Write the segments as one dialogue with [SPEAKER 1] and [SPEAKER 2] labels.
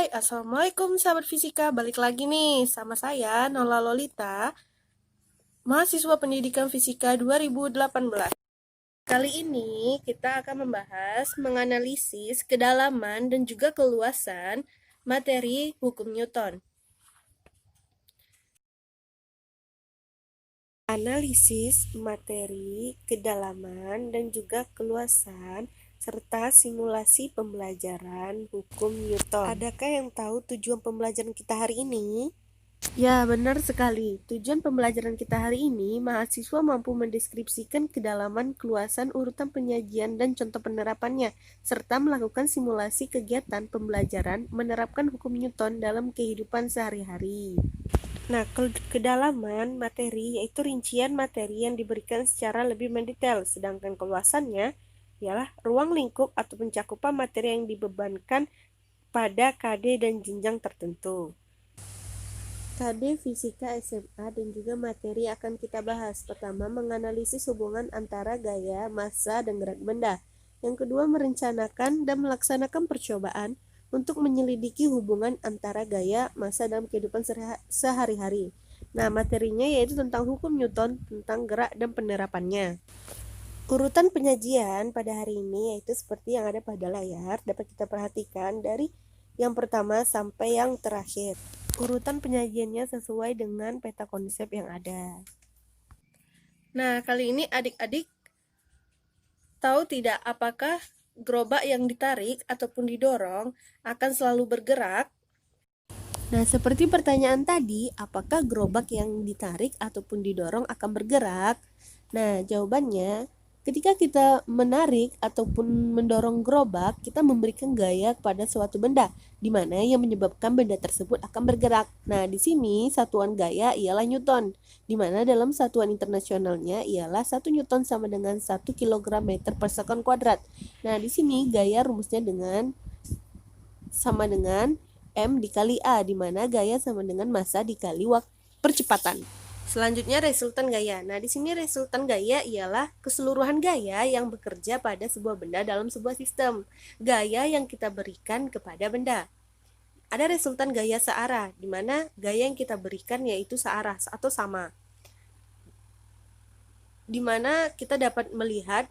[SPEAKER 1] Hai, Assalamualaikum sahabat fisika. Balik lagi nih sama saya, Nola Lolita, mahasiswa pendidikan fisika 2018. Kali ini kita akan membahas, menganalisis kedalaman dan juga keluasan materi hukum Newton. Analisis materi, kedalaman, dan juga keluasan serta simulasi pembelajaran hukum Newton. Adakah yang tahu tujuan pembelajaran kita hari ini? Ya, benar sekali. Tujuan pembelajaran kita hari ini, mahasiswa mampu mendeskripsikan kedalaman, keluasan, urutan penyajian, dan contoh penerapannya, serta melakukan simulasi kegiatan pembelajaran menerapkan hukum Newton dalam kehidupan sehari-hari. Nah, kedalaman materi yaitu rincian materi yang diberikan secara lebih mendetail, sedangkan keluasannya ialah ruang lingkup atau pencakupan materi yang dibebankan pada KD dan jenjang tertentu. KD Fisika SMA dan juga materi akan kita bahas. Pertama, menganalisis hubungan antara gaya, massa, dan gerak benda. Yang kedua, merencanakan dan melaksanakan percobaan untuk menyelidiki hubungan antara gaya, massa dalam kehidupan sehari-hari. Nah, materinya yaitu tentang hukum Newton, tentang gerak dan penerapannya. Urutan penyajian pada hari ini yaitu seperti yang ada pada layar, dapat kita perhatikan dari yang pertama sampai yang terakhir. Urutan penyajiannya sesuai dengan peta konsep yang ada. Nah, kali ini adik-adik tahu tidak apakah gerobak yang ditarik ataupun didorong akan selalu bergerak? Nah, seperti pertanyaan tadi, apakah gerobak yang ditarik ataupun didorong akan bergerak? Nah, jawabannya, ketika kita menarik ataupun mendorong gerobak, kita memberikan gaya kepada suatu benda, di mana yang menyebabkan benda tersebut akan bergerak. Nah, di sini satuan gaya ialah Newton, di mana dalam satuan internasionalnya ialah 1 Newton sama dengan 1 kg meter per sekon kuadrat. Nah, di sini gaya rumusnya sama dengan M dikali A, di mana gaya sama dengan massa dikali percepatan. Selanjutnya resultan gaya. Nah, di sini resultan gaya ialah keseluruhan gaya yang bekerja pada sebuah benda dalam sebuah sistem. Gaya yang kita berikan kepada benda. Ada resultan gaya searah, di mana gaya yang kita berikan yaitu searah atau sama. Di mana kita dapat melihat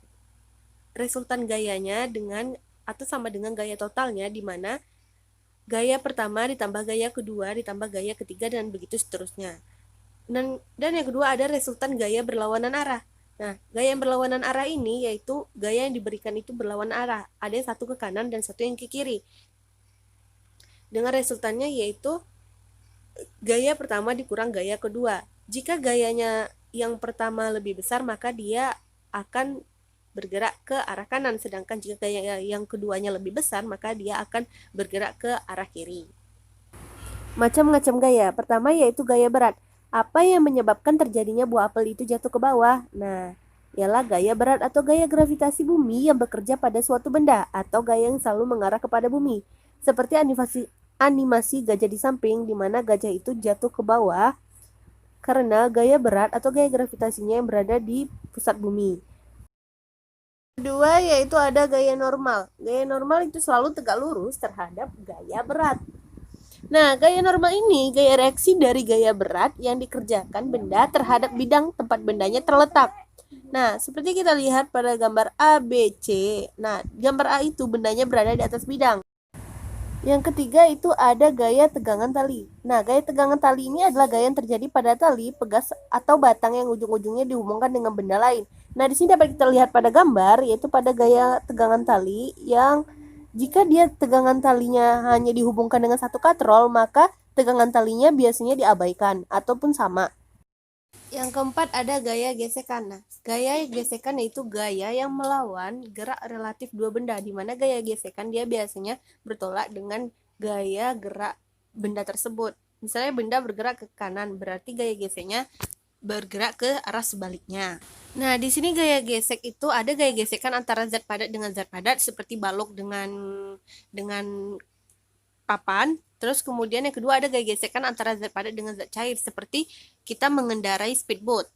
[SPEAKER 1] resultan gayanya dengan atau sama dengan gaya totalnya, di mana gaya pertama ditambah gaya kedua ditambah gaya ketiga dan begitu seterusnya. Dan yang kedua ada resultan gaya berlawanan arah. Nah, gaya yang berlawanan arah ini yaitu gaya yang diberikan itu berlawanan arah. Ada yang satu ke kanan dan satu yang ke kiri. Dengan resultannya yaitu gaya pertama dikurang gaya kedua. Jika gayanya yang pertama lebih besar, maka dia akan bergerak ke arah kanan. Sedangkan jika gaya yang keduanya lebih besar, maka dia akan bergerak ke arah kiri. Macam-macam gaya. Pertama yaitu gaya berat. Apa yang menyebabkan terjadinya buah apel itu jatuh ke bawah? Nah, ialah gaya berat atau gaya gravitasi bumi yang bekerja pada suatu benda atau gaya yang selalu mengarah kepada bumi. Seperti animasi gajah di samping, di mana gajah itu jatuh ke bawah karena gaya berat atau gaya gravitasinya yang berada di pusat bumi. Kedua yaitu ada gaya normal. Gaya normal itu selalu tegak lurus terhadap gaya berat. Nah, gaya normal ini gaya reaksi dari gaya berat yang dikerjakan benda terhadap bidang tempat bendanya terletak. Nah, seperti kita lihat pada gambar A, B, C. Nah, gambar A itu bendanya berada di atas bidang. Yang ketiga itu ada gaya tegangan tali. Nah, gaya tegangan tali ini adalah gaya yang terjadi pada tali, pegas, atau batang yang ujung-ujungnya dihubungkan dengan benda lain. Nah, di sini dapat kita lihat pada gambar, yaitu pada gaya tegangan tali yang jika dia tegangan talinya hanya dihubungkan dengan satu katrol, maka tegangan talinya biasanya diabaikan ataupun sama. Yang keempat ada gaya gesekan. Nah, gaya gesekan yaitu gaya yang melawan gerak relatif dua benda, di mana gaya gesekan dia biasanya bertolak dengan gaya gerak benda tersebut. Misalnya benda bergerak ke kanan, berarti gaya geseknya bergerak ke arah sebaliknya. Nah, di sini gaya gesek itu ada gaya gesekan antara zat padat dengan zat padat seperti balok dengan papan. Terus kemudian yang kedua ada gaya gesekan antara zat padat dengan zat cair seperti kita mengendarai speedboat.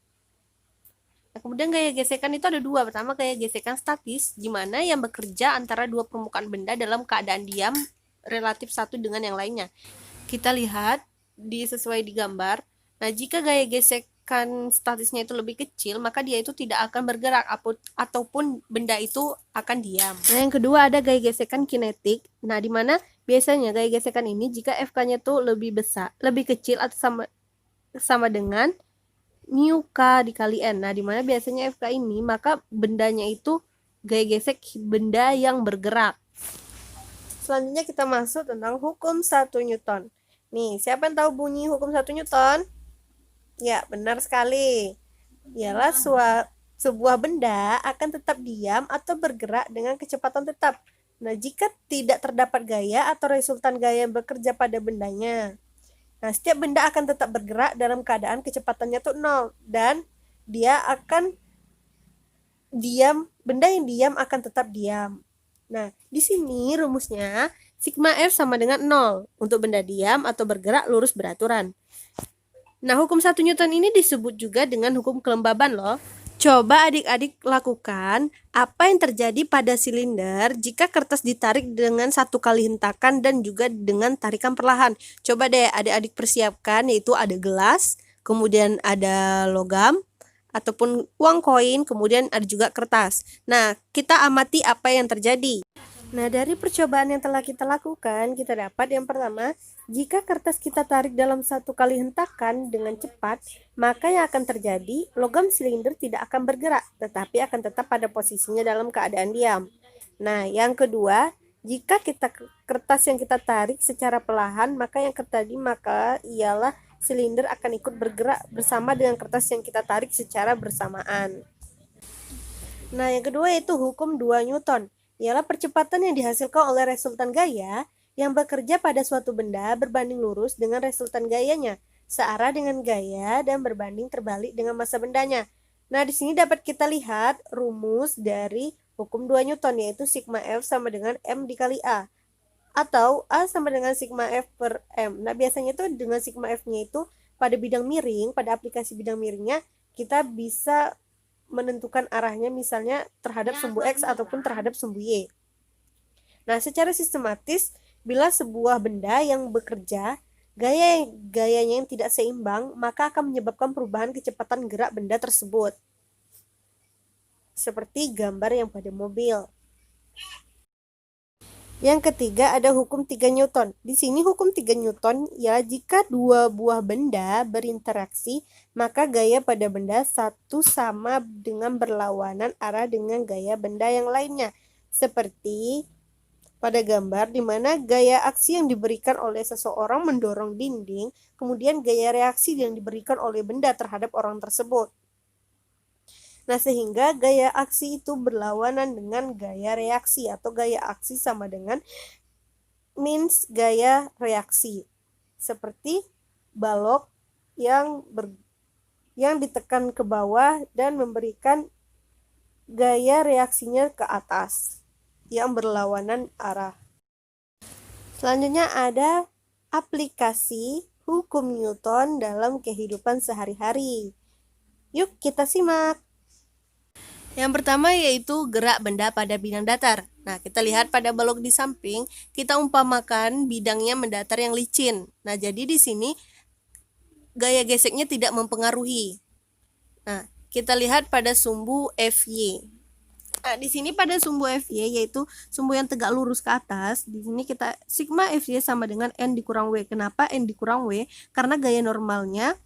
[SPEAKER 1] Nah, kemudian gaya gesekan itu ada dua. Pertama gaya gesekan statis, di mana yang bekerja antara dua permukaan benda dalam keadaan diam relatif satu dengan yang lainnya. Kita lihat sesuai di gambar. Nah, jika gaya gesekan statisnya itu lebih kecil, maka dia itu tidak akan bergerak ataupun benda itu akan diam. Nah, yang kedua ada gaya gesekan kinetik. Nah, di mana biasanya gaya gesekan ini jika Fk-nya tuh lebih besar, lebih kecil atau sama dengan mu K dikali N. Nah, di mana biasanya Fk ini, maka bendanya itu gaya gesek benda yang bergerak. Selanjutnya kita masuk tentang hukum 1 Newton. Nih, siapa yang tahu bunyi hukum 1 Newton? Ya, benar sekali. Ialah sebuah benda akan tetap diam atau bergerak dengan kecepatan tetap. Nah, jika tidak terdapat gaya atau resultan gaya yang bekerja pada bendanya. Nah, setiap benda akan tetap bergerak dalam keadaan kecepatannya itu 0. Dan dia akan diam, benda yang diam akan tetap diam. Nah, di sini rumusnya sigma F sama dengan 0 untuk benda diam atau bergerak lurus beraturan. Nah, hukum 1 Newton ini disebut juga dengan hukum kelembaban loh. Coba adik-adik lakukan apa yang terjadi pada silinder jika kertas ditarik dengan 1 kali hentakan dan juga dengan tarikan perlahan. Coba deh adik-adik persiapkan, yaitu ada gelas, kemudian ada logam, ataupun uang koin, kemudian ada juga kertas. Nah, kita amati apa yang terjadi. Nah, dari percobaan yang telah kita lakukan, kita dapat yang pertama, jika kertas kita tarik dalam 1 kali hentakan dengan cepat, maka yang akan terjadi, logam silinder tidak akan bergerak, tetapi akan tetap pada posisinya dalam keadaan diam. Nah, yang kedua, jika kertas yang kita tarik secara perlahan, maka yang terjadi ialah silinder akan ikut bergerak bersama dengan kertas yang kita tarik secara bersamaan. Nah, yang kedua yaitu hukum 2 Newton. Ialah percepatan yang dihasilkan oleh resultan gaya yang bekerja pada suatu benda berbanding lurus dengan resultan gayanya, searah dengan gaya dan berbanding terbalik dengan massa bendanya. Nah, di sini dapat kita lihat rumus dari hukum 2 Newton, yaitu sigma F sama dengan M dikali A. Atau A sama dengan sigma F per M. Nah, biasanya itu dengan sigma F-nya itu pada bidang miring, pada aplikasi bidang miringnya, kita bisa menentukan arahnya misalnya terhadap sumbu X ataupun terhadap sumbu Y. Nah, secara sistematis, bila sebuah benda yang bekerja, gayanya yang tidak seimbang, maka akan menyebabkan perubahan kecepatan gerak benda tersebut. Seperti gambar yang pada mobil. Yang ketiga ada hukum 3 Newton. Di sini hukum 3 Newton ya jika dua buah benda berinteraksi, maka gaya pada benda satu sama dengan berlawanan arah dengan gaya benda yang lainnya. Seperti pada gambar di mana gaya aksi yang diberikan oleh seseorang mendorong dinding, kemudian gaya reaksi yang diberikan oleh benda terhadap orang tersebut. Nah, sehingga gaya aksi itu berlawanan dengan gaya reaksi, atau gaya aksi sama dengan means gaya reaksi. Seperti balok yang ditekan ke bawah dan memberikan gaya reaksinya ke atas yang berlawanan arah. Selanjutnya ada aplikasi hukum Newton dalam kehidupan sehari-hari. Yuk kita simak. Yang pertama yaitu gerak benda pada bidang datar. Nah, kita lihat pada balok di samping, kita umpamakan bidangnya mendatar yang licin. Nah, jadi di sini gaya geseknya tidak mempengaruhi. Nah, kita lihat pada sumbu FY. Nah, di sini pada sumbu FY yaitu sumbu yang tegak lurus ke atas. Di sini kita sigma FY sama dengan N dikurang W. Kenapa N dikurang W? Karena gaya normalnya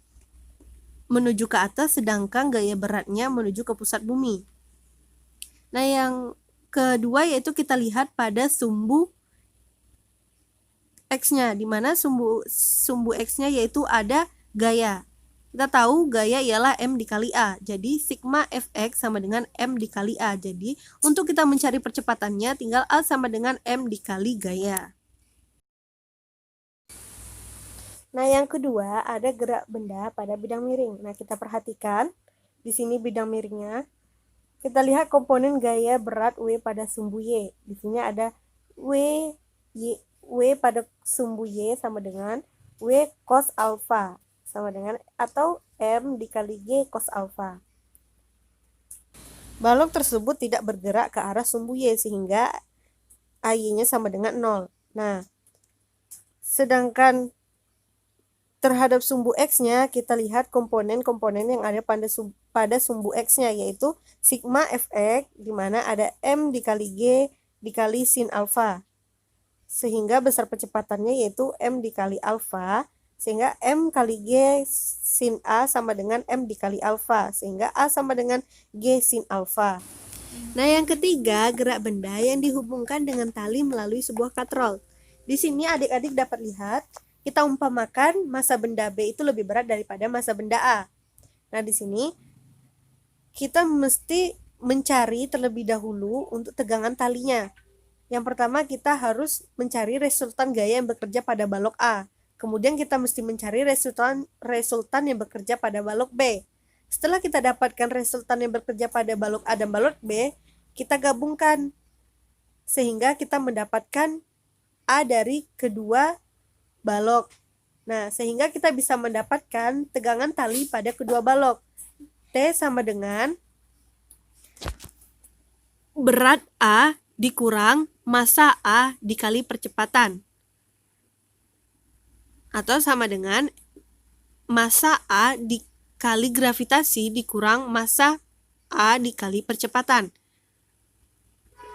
[SPEAKER 1] menuju ke atas sedangkan gaya beratnya menuju ke pusat bumi. Nah, yang kedua yaitu kita lihat pada sumbu X-nya, di mana sumbu X-nya yaitu ada gaya. Kita tahu gaya ialah M dikali A, jadi sigma Fx sama dengan M dikali A. Jadi, untuk kita mencari percepatannya, tinggal A sama dengan M dikali gaya. Nah, yang kedua ada gerak benda pada bidang miring. Nah, kita perhatikan, di sini bidang miringnya. Kita lihat komponen gaya berat W pada sumbu Y. Di sini ada W pada sumbu Y sama dengan W cos alfa sama dengan atau M dikali G cos alfa. Balok tersebut tidak bergerak ke arah sumbu Y sehingga AY-nya sama dengan 0. Nah, Sedangkan terhadap sumbu X-nya, kita lihat komponen-komponen yang ada pada sumbu X-nya, yaitu sigma Fx, di mana ada M dikali G dikali sin alfa. Sehingga besar percepatannya yaitu M dikali alfa, sehingga M kali G sin A sama dengan M dikali alfa, sehingga A sama dengan G sin alfa. Nah, yang ketiga, gerak benda yang dihubungkan dengan tali melalui sebuah katrol. Di sini adik-adik dapat lihat, kita umpamakan massa benda B itu lebih berat daripada massa benda A. Nah, di sini kita mesti mencari terlebih dahulu untuk tegangan talinya. Yang pertama, kita harus mencari resultan gaya yang bekerja pada balok A. Kemudian kita mesti mencari resultan yang bekerja pada balok B. Setelah kita dapatkan resultan yang bekerja pada balok A dan balok B, kita gabungkan sehingga kita mendapatkan A dari kedua balok. Nah, sehingga kita bisa mendapatkan tegangan tali pada kedua balok. T sama dengan berat A dikurang massa A dikali percepatan. Atau sama dengan massa A dikali gravitasi dikurang massa A dikali percepatan.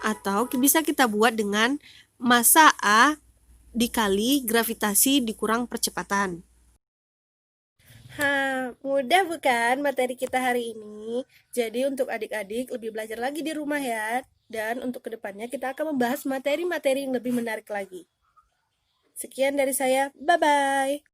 [SPEAKER 1] Atau bisa kita buat dengan massa A dikali gravitasi dikurang percepatan. Mudah bukan materi kita hari ini? Jadi untuk adik-adik lebih belajar lagi di rumah ya. Dan untuk kedepannya kita akan membahas materi-materi yang lebih menarik lagi. Sekian dari saya, bye-bye.